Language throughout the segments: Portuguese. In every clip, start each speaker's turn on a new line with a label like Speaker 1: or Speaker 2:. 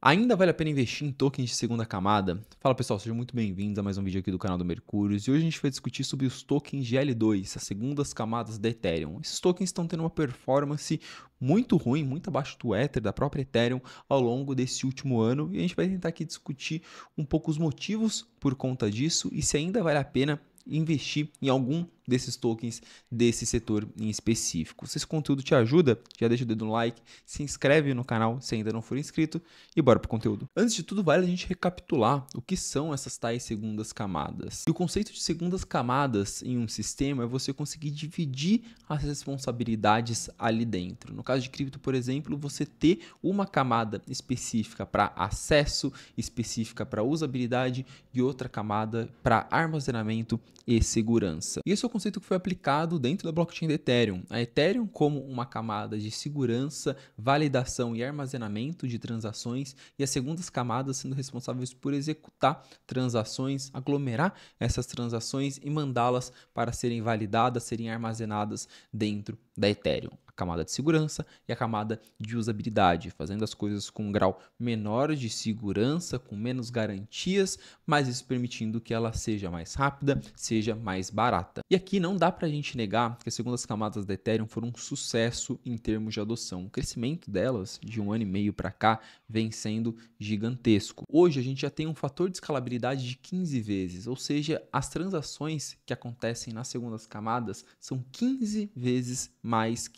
Speaker 1: Ainda vale a pena investir em tokens de segunda camada? Fala pessoal, sejam muito bem-vindos a mais um vídeo aqui do canal do Mercúrios e hoje a gente vai discutir sobre os tokens de L2, as segundas camadas da Ethereum. Esses tokens estão tendo uma performance muito ruim, muito abaixo do Ether, da própria Ethereum, ao longo desse último ano e a gente vai tentar aqui discutir um pouco os motivos por conta disso e se ainda vale a pena investir em algum desses tokens desse setor em específico. Se esse conteúdo te ajuda, já deixa o dedo no like, se inscreve no canal se ainda não for inscrito e bora pro conteúdo. Antes de tudo, vale a gente recapitular o que são essas tais segundas camadas. E o conceito de segundas camadas em um sistema é você conseguir dividir as responsabilidades ali dentro. No caso de cripto, por exemplo, você ter uma camada específica para acesso, específica para usabilidade e outra camada para armazenamento e segurança. Esse é o conceito que foi aplicado dentro da blockchain da Ethereum. A Ethereum como uma camada de segurança, validação e armazenamento de transações e as segundas camadas sendo responsáveis por executar transações, aglomerar essas transações e mandá-las para serem validadas, serem armazenadas dentro da Ethereum. Camada de segurança e a camada de usabilidade, fazendo as coisas com um grau menor de segurança, com menos garantias, mas isso permitindo que ela seja mais rápida, seja mais barata. E aqui não dá para a gente negar que as segundas camadas da Ethereum foram um sucesso em termos de adoção. O crescimento delas, de um ano e meio para cá, vem sendo gigantesco. Hoje a gente já tem um fator de escalabilidade de 15 vezes, ou seja, as transações que acontecem nas segundas camadas são 15 vezes mais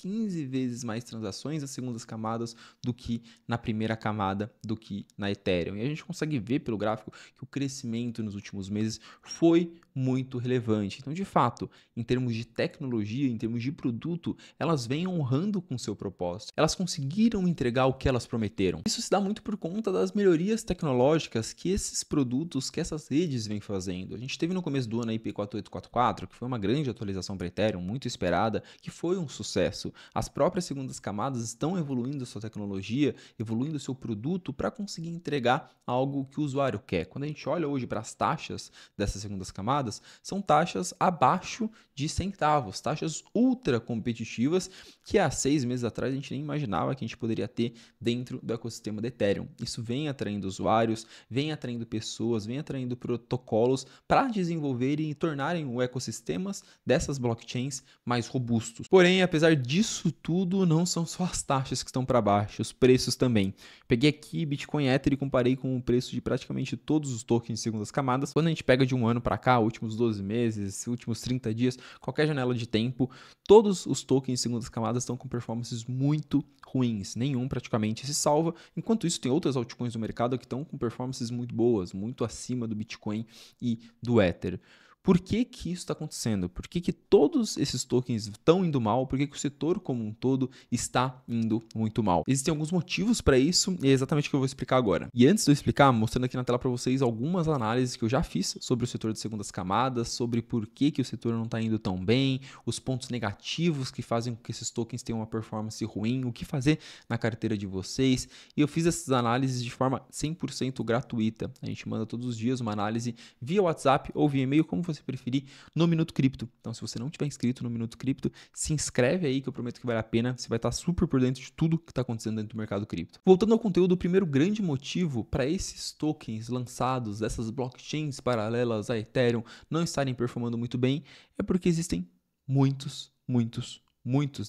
Speaker 1: transações nas segundas camadas do que na primeira camada, do que na Ethereum. E a gente consegue ver pelo gráfico que o crescimento nos últimos meses foi muito relevante. Então, de fato, em termos de tecnologia, em termos de produto, elas vêm honrando com seu propósito. Elas conseguiram entregar o que elas prometeram. Isso se dá muito por conta das melhorias tecnológicas que esses produtos, que essas redes vêm fazendo. A gente teve no começo do ano a IP4844, que foi uma grande atualização para Ethereum, muito esperada, que foi um sucesso. As próprias segundas camadas estão evoluindo a sua tecnologia, evoluindo o seu produto para conseguir entregar algo que o usuário quer. Quando a gente olha hoje para as taxas dessas segundas camadas, são taxas abaixo de centavos, taxas ultra competitivas que há 6 meses atrás a gente nem imaginava que a gente poderia ter dentro do ecossistema da Ethereum. Isso vem atraindo usuários, vem atraindo pessoas, vem atraindo protocolos para desenvolverem e tornarem o ecossistemas dessas blockchains mais robustos. Porém, apesar disso tudo, não são só as taxas que estão para baixo, os preços também. Peguei aqui Bitcoin Ether e comparei com o preço de praticamente todos os tokens de segundas camadas. Quando a gente pega de um ano para cá, últimos 12 meses, últimos 30 dias, qualquer janela de tempo, todos os tokens de segundas camadas estão com performances muito ruins. Nenhum praticamente se salva. Enquanto isso, tem outras altcoins do mercado que estão com performances muito boas, muito acima do Bitcoin e do Ether. Por que que isso está acontecendo? Por que que todos esses tokens estão indo mal? Por que que o setor como um todo está indo muito mal? Existem alguns motivos para isso e é exatamente o que eu vou explicar agora. E antes de eu explicar, mostrando aqui na tela para vocês algumas análises que eu já fiz sobre o setor de segundas camadas, sobre por que que o setor não está indo tão bem, os pontos negativos que fazem com que esses tokens tenham uma performance ruim, o que fazer na carteira de vocês. E eu fiz essas análises de forma 100% gratuita. A gente manda todos os dias uma análise via WhatsApp ou via e-mail, como você preferir, no Minuto Cripto. Então, se você não tiver inscrito no Minuto Cripto, se inscreve aí que eu prometo que vale a pena. Você vai estar super por dentro de tudo que está acontecendo dentro do mercado cripto. Voltando ao conteúdo, o primeiro grande motivo para esses tokens lançados, essas blockchains paralelas a Ethereum, não estarem performando muito bem, é porque existem muitos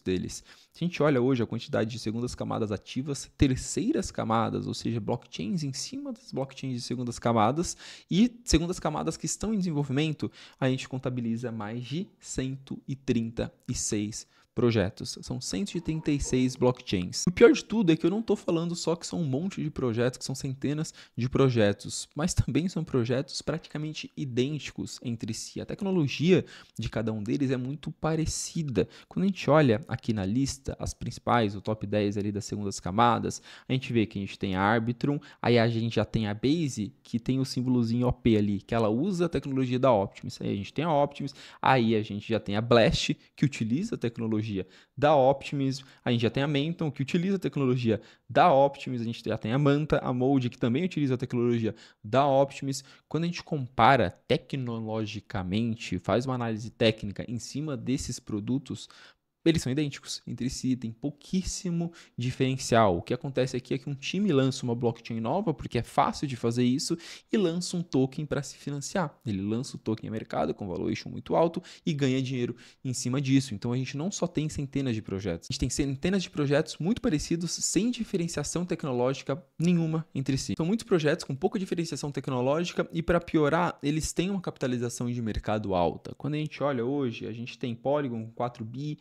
Speaker 1: deles. Se a gente olha hoje a quantidade de segundas camadas ativas, terceiras camadas, ou seja, blockchains em cima das blockchains de segundas camadas e segundas camadas que estão em desenvolvimento, a gente contabiliza mais de 136 projetos. São 136 blockchains. O pior de tudo é que eu não estou falando só que são um monte de projetos, que são centenas de projetos, mas também são projetos praticamente idênticos entre si. A tecnologia de cada um deles é muito parecida. Quando a gente olha aqui na lista, as principais, o top 10 ali das segundas camadas, a gente vê que a gente tem a Arbitrum, aí a gente já tem a Base, que tem o símbolozinho OP ali, que ela usa a tecnologia da Optimus. Aí a gente tem a Optimus, aí a gente já tem a Blast, que utiliza a tecnologia da Optimus, a gente já tem a Menton, que utiliza a tecnologia da Optimus, a gente já tem a Manta, a Mode, que também utiliza a tecnologia da Optimus. Quando a gente compara tecnologicamente, faz uma análise técnica em cima desses produtos, eles são idênticos entre si, tem pouquíssimo diferencial. O que acontece aqui é que um time lança uma blockchain nova, porque é fácil de fazer isso, e lança um token para se financiar. Ele lança o token a mercado com valuation muito alto e ganha dinheiro em cima disso. Então a gente não só tem centenas de projetos, a gente tem centenas de projetos muito parecidos, sem diferenciação tecnológica nenhuma entre si. São muitos projetos com pouca diferenciação tecnológica e, para piorar, eles têm uma capitalização de mercado alta. Quando a gente olha hoje, a gente tem Polygon com 4 bi,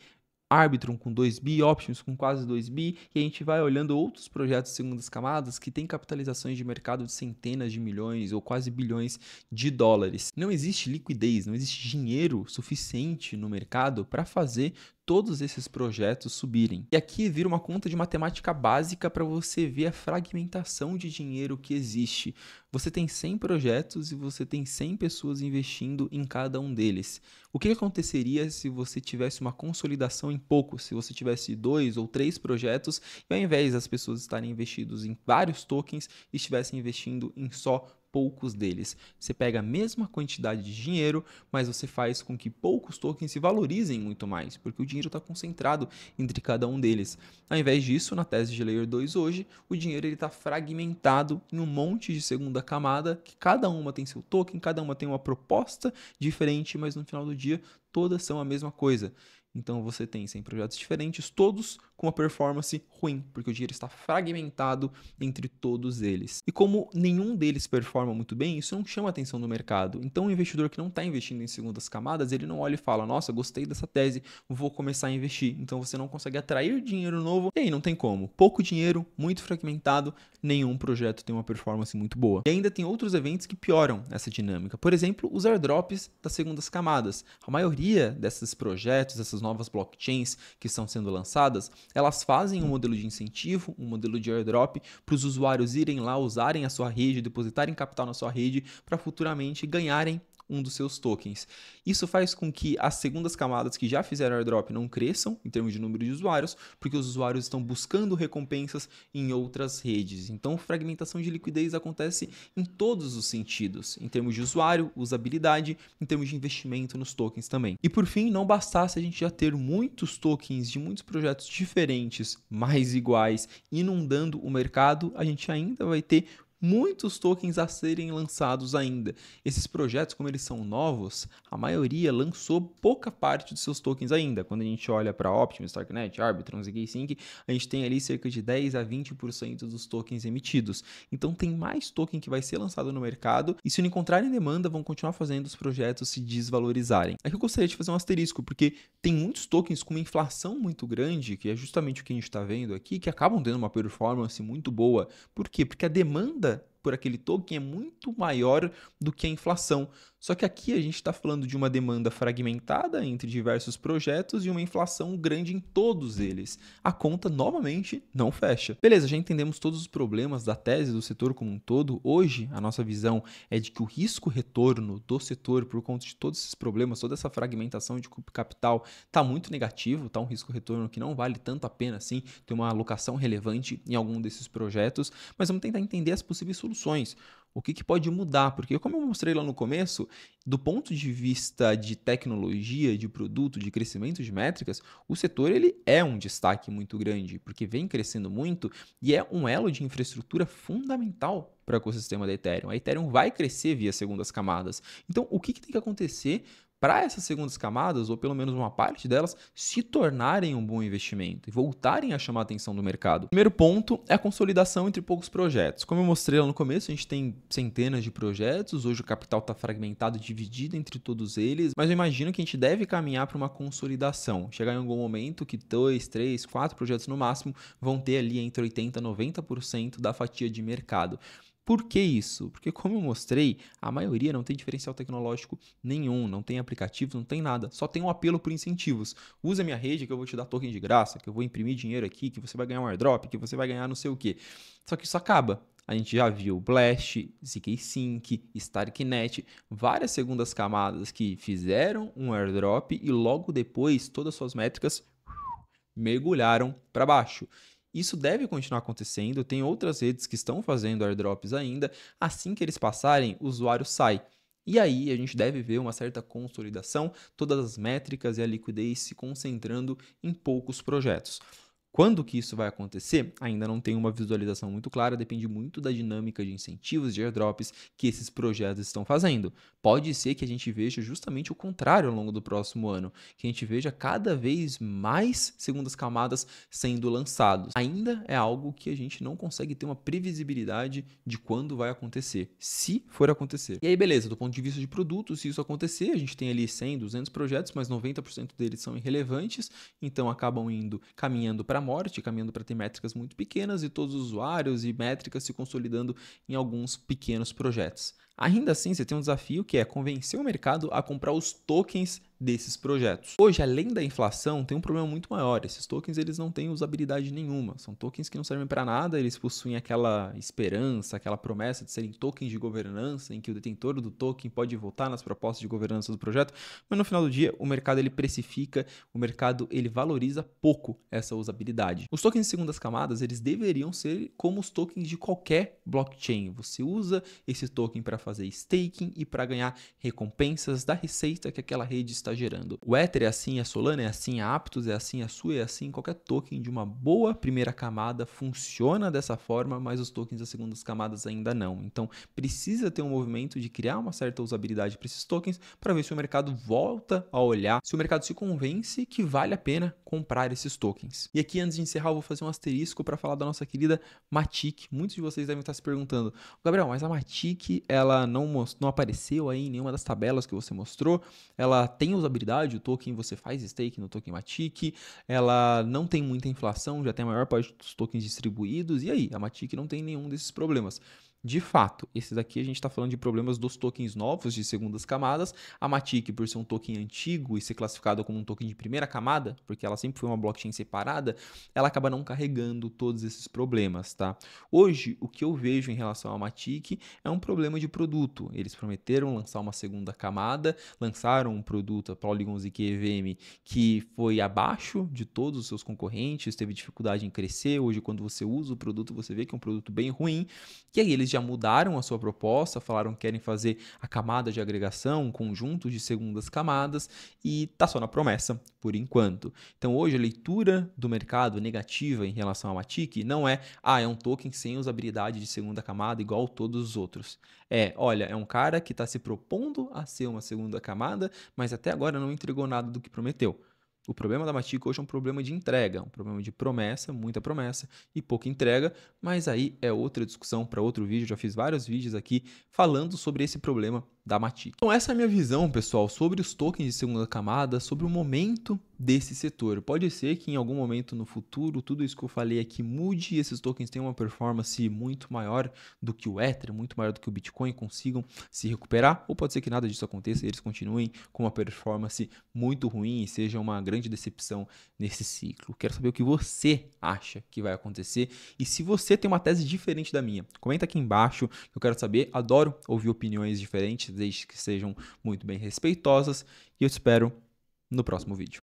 Speaker 1: Arbitrum com 2 bi, Optimus com quase 2 bi, e a gente vai olhando outros projetos de segundas camadas que têm capitalizações de mercado de centenas de milhões ou quase bilhões de dólares. Não existe liquidez, não existe dinheiro suficiente no mercado para fazer todos esses projetos subirem. E aqui vira uma conta de matemática básica para você ver a fragmentação de dinheiro que existe. Você tem 100 projetos e você tem 100 pessoas investindo em cada um deles. O que aconteceria se você tivesse uma consolidação em poucos? Se você tivesse 2 ou 3 projetos e, ao invés das pessoas estarem investidas em vários tokens, estivessem investindo em só poucos deles. Você pega a mesma quantidade de dinheiro, mas você faz com que poucos tokens se valorizem muito mais, porque o dinheiro está concentrado entre cada um deles. Ao invés disso, na tese de Layer 2 hoje, o dinheiro está fragmentado em um monte de segunda camada, que cada uma tem seu token, cada uma tem uma proposta diferente, mas no final do dia todas são a mesma coisa. Então você tem 100 projetos diferentes, todos com uma performance ruim, porque o dinheiro está fragmentado entre todos eles. E como nenhum deles performa muito bem, isso não chama a atenção do mercado. Então o investidor que não está investindo em segundas camadas, ele não olha e fala, nossa, gostei dessa tese, vou começar a investir. Então você não consegue atrair dinheiro novo, e aí não tem como. Pouco dinheiro, muito fragmentado, nenhum projeto tem uma performance muito boa. E ainda tem outros eventos que pioram essa dinâmica. Por exemplo, os airdrops das segundas camadas. A maioria desses projetos, essas novas blockchains que estão sendo lançadas, elas fazem um modelo de incentivo, um modelo de airdrop para os usuários irem lá, usarem a sua rede, depositarem capital na sua rede para futuramente ganharem um dos seus tokens. Isso faz com que as segundas camadas que já fizeram airdrop não cresçam em termos de número de usuários, porque os usuários estão buscando recompensas em outras redes. Então, fragmentação de liquidez acontece em todos os sentidos, em termos de usuário, usabilidade, em termos de investimento nos tokens também. E por fim, não bastasse a gente já ter muitos tokens de muitos projetos diferentes, mais iguais, inundando o mercado, a gente ainda vai ter muitos tokens a serem lançados ainda. Esses projetos, como eles são novos, a maioria lançou pouca parte dos seus tokens ainda. Quando a gente olha para Optimus, Starknet, Arbitrum, ZK-Sync, a gente tem ali cerca de 10 a 20% dos tokens emitidos. Então tem mais token que vai ser lançado no mercado e, se não encontrarem demanda, vão continuar fazendo os projetos se desvalorizarem. Aqui eu gostaria de fazer um asterisco, porque tem muitos tokens com uma inflação muito grande, que é justamente o que a gente está vendo aqui, que acabam tendo uma performance muito boa. Por quê? Porque a demanda por aquele token é muito maior do que a inflação. Só que aqui a gente está falando de uma demanda fragmentada entre diversos projetos e uma inflação grande em todos eles. A conta, novamente, não fecha. Beleza, já entendemos todos os problemas da tese do setor como um todo. Hoje, a nossa visão é de que o risco-retorno do setor, por conta de todos esses problemas, toda essa fragmentação de capital, está muito negativo, está um risco-retorno que não vale tanto a pena assim ter uma alocação relevante em algum desses projetos, mas vamos tentar entender as possíveis soluções. O que pode mudar? Porque, como eu mostrei lá no começo, do ponto de vista de tecnologia, de produto, de crescimento de métricas, o setor ele é um destaque muito grande, porque vem crescendo muito e é um elo de infraestrutura fundamental para o ecossistema da Ethereum. A Ethereum vai crescer via segundas camadas. Então, o que tem que acontecer para essas segundas camadas, ou pelo menos uma parte delas, se tornarem um bom investimento e voltarem a chamar a atenção do mercado? O primeiro ponto é a consolidação entre poucos projetos. Como eu mostrei lá no começo, a gente tem centenas de projetos, hoje o capital está fragmentado, dividido entre todos eles, mas eu imagino que a gente deve caminhar para uma consolidação. Chegar em algum momento que 2, 3, 4 projetos no máximo vão ter ali entre 80% e 90% da fatia de mercado. Por que isso? Porque, como eu mostrei, a maioria não tem diferencial tecnológico nenhum, não tem aplicativo, não tem nada, só tem um apelo por incentivos. Usa minha rede que eu vou te dar token de graça, que eu vou imprimir dinheiro aqui, que você vai ganhar um airdrop, que você vai ganhar não sei o quê. Só que isso acaba. A gente já viu Blast, ZK-Sync, Starknet, várias segundas camadas que fizeram um airdrop e logo depois todas as suas métricas mergulharam para baixo. Isso deve continuar acontecendo, tem outras redes que estão fazendo airdrops ainda, assim que eles passarem, o usuário sai. E aí a gente deve ver uma certa consolidação, todas as métricas e a liquidez se concentrando em poucos projetos. Quando que isso vai acontecer? Ainda não tem uma visualização muito clara, depende muito da dinâmica de incentivos, de airdrops que esses projetos estão fazendo. Pode ser que a gente veja justamente o contrário ao longo do próximo ano, que a gente veja cada vez mais segundas camadas sendo lançados. Ainda é algo que a gente não consegue ter uma previsibilidade de quando vai acontecer, se for acontecer. E aí, beleza, do ponto de vista de produtos, se isso acontecer, a gente tem ali 100, 200 projetos, mas 90% deles são irrelevantes, então acabam caminhando para a morte, caminhando para ter métricas muito pequenas e todos os usuários e métricas se consolidando em alguns pequenos projetos. Ainda assim, você tem um desafio que é convencer o mercado a comprar os tokens desses projetos. Hoje, além da inflação, tem um problema muito maior. Esses tokens eles não têm usabilidade nenhuma. São tokens que não servem para nada, eles possuem aquela esperança, aquela promessa de serem tokens de governança, em que o detentor do token pode votar nas propostas de governança do projeto, mas no final do dia, o mercado ele precifica, o mercado ele valoriza pouco essa usabilidade. Os tokens de segundas camadas, eles deveriam ser como os tokens de qualquer blockchain. Você usa esse token para fazer staking e para ganhar recompensas da receita que aquela rede está gerando. O Ether é assim, a Solana é assim, a Aptos é assim, a Sui é assim, qualquer token de uma boa primeira camada funciona dessa forma, mas os tokens das segundas camadas ainda não. Então, precisa ter um movimento de criar uma certa usabilidade para esses tokens para ver se o mercado volta a olhar, se o mercado se convence que vale a pena comprar esses tokens. E aqui, antes de encerrar, eu vou fazer um asterisco para falar da nossa querida Matic. Muitos de vocês devem estar se perguntando, Gabriel, mas a Matic, ela não apareceu aí em nenhuma das tabelas que você mostrou, ela tem usabilidade, o token você faz stake no token Matic, ela não tem muita inflação, já tem a maior parte dos tokens distribuídos, e aí? A Matic não tem nenhum desses problemas. De fato, esse daqui a gente está falando de problemas dos tokens novos de segundas camadas. A Matic, por ser um token antigo e ser classificado como um token de primeira camada, porque ela sempre foi uma blockchain separada, ela acaba não carregando todos esses problemas, tá? Hoje, o que eu vejo em relação à Matic é um problema de produto. Eles prometeram lançar uma segunda camada, lançaram um produto, a Polygon ZK EVM, que foi abaixo de todos os seus concorrentes, teve dificuldade em crescer. Hoje, quando você usa o produto, você vê que é um produto bem ruim. E aí eles já mudaram a sua proposta, falaram que querem fazer a camada de agregação, um conjunto de segundas camadas, e tá só na promessa, por enquanto. Então hoje a leitura do mercado negativa em relação à Matic não é, é um token sem usabilidade de segunda camada igual todos os outros. Olha, é um cara que está se propondo a ser uma segunda camada, mas até agora não entregou nada do que prometeu. O problema da Matic hoje é um problema de entrega, um problema de promessa, muita promessa e pouca entrega, mas aí é outra discussão para outro vídeo. Já fiz vários vídeos aqui falando sobre esse problema da Matic. Então essa é a minha visão, pessoal, sobre os tokens de segunda camada, sobre o momento desse setor. Pode ser que em algum momento no futuro tudo isso que eu falei aqui mude e esses tokens tenham uma performance muito maior do que o Ether, muito maior do que o Bitcoin, consigam se recuperar, ou pode ser que nada disso aconteça e eles continuem com uma performance muito ruim e seja uma grande decepção nesse ciclo. Quero saber o que você acha que vai acontecer e se você tem uma tese diferente da minha. Comenta aqui embaixo, que eu quero saber. Adoro ouvir opiniões diferentes, desde que sejam muito bem respeitosas, e eu te espero no próximo vídeo.